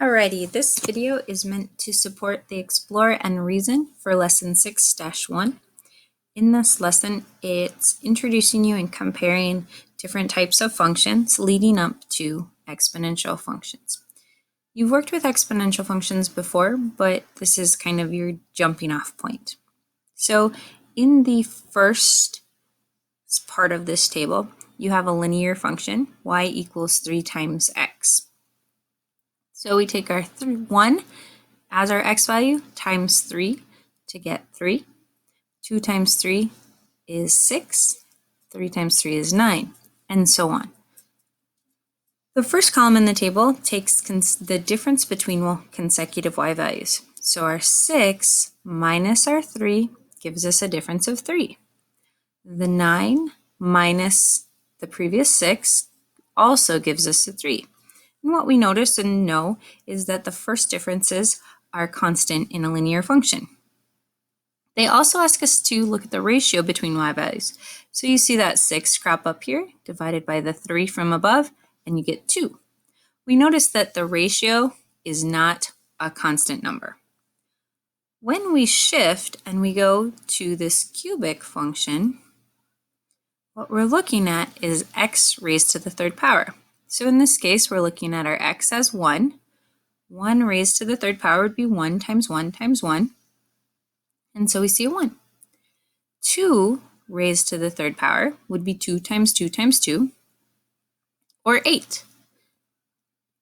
Alrighty, this video is meant to support the Explore and Reason for Lesson 6-1. In this lesson, it's introducing you and comparing different types of functions leading up to exponential functions. You've worked with exponential functions before, but this is kind of your jumping off point. So in the first part of this table, you have a linear function, y equals 3 times x. So we take our 1 as our x value times 3 to get 3. 2 times 3 is 6. 3 times 3 is 9, and so on. The first column in the table takes the difference between consecutive y values. So our 6 minus our 3 gives us a difference of 3. The 9 minus the previous 6 also gives us a 3. And what we notice and know is that the first differences are constant in a linear function. They also ask us to look at the ratio between y values. So you see that 6 crop up here, divided by the 3 from above, and you get 2. We notice that the ratio is not a constant number. When we shift and we go to this cubic function, what we're looking at is x raised to the third power. So in this case, we're looking at our x as 1. 1 raised to the third power would be 1 times 1 times 1. And so we see a 1. 2 raised to the third power would be 2 times 2 times 2, or 8.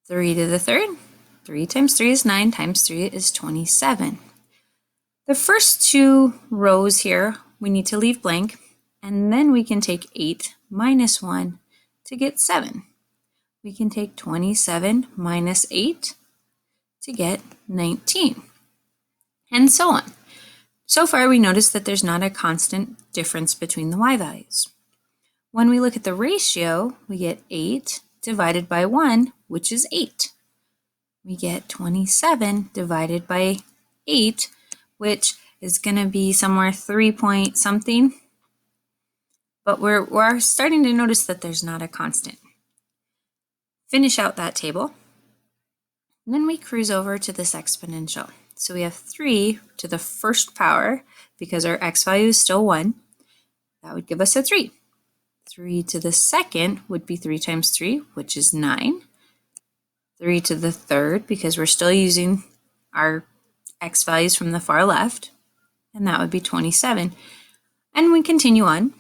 3 to the third, 3 times 3 is 9, times 3 is 27. The first two rows here, we need to leave blank, and then we can take 8 minus 1 to get 7. We can take 27 minus 8 to get 19, and so on. So far, we notice that there's not a constant difference between the y values. When we look at the ratio, we get 8 divided by 1, which is 8. We get 27 divided by 8, which is going to be somewhere 3 point something. But we're starting to notice that there's not a constant. Finish out that table. And then we cruise over to this exponential. So we have 3 to the first power, because our x value is still 1. That would give us a 3. 3 to the second would be 3 times 3, which is 9. 3 to the third, because we're still using our x values from the far left, and that would be 27. And we continue on.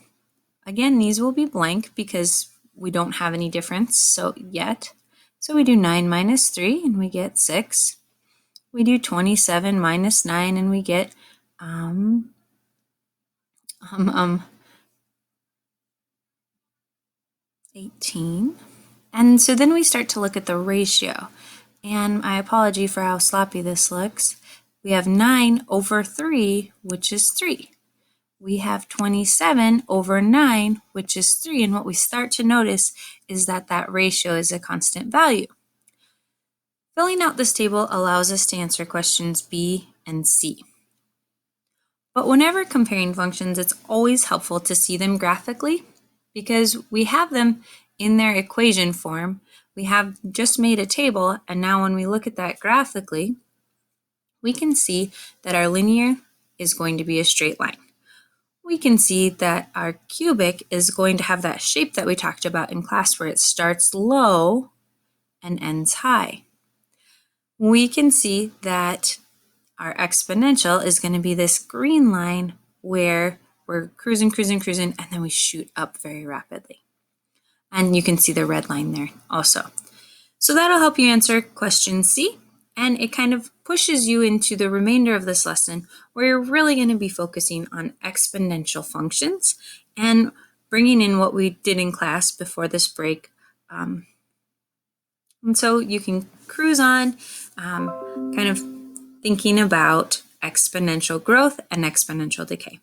Again, these will be blank because we don't have any difference yet. So we do 9 minus 3 and we get 6. We do 27 minus 9 and we get 18. And so then we start to look at the ratio. And my apology for how sloppy this looks. We have 9 over 3, which is 3. We have 27 over 9, which is 3. And what we start to notice is that that ratio is a constant value. Filling out this table allows us to answer questions B and C. But whenever comparing functions, it's always helpful to see them graphically because we have them in their equation form. We have just made a table, and now when we look at that graphically, we can see that our linear is going to be a straight line. We can see that our cubic is going to have that shape that we talked about in class where it starts low and ends high. We can see that our exponential is going to be this green line where we're cruising, and then we shoot up very rapidly. And you can see the red line there also. So that'll help you answer question C. And it kind of pushes you into the remainder of this lesson where you're really going to be focusing on exponential functions and bringing in what we did in class before this break. And so you can cruise on kind of thinking about exponential growth and exponential decay.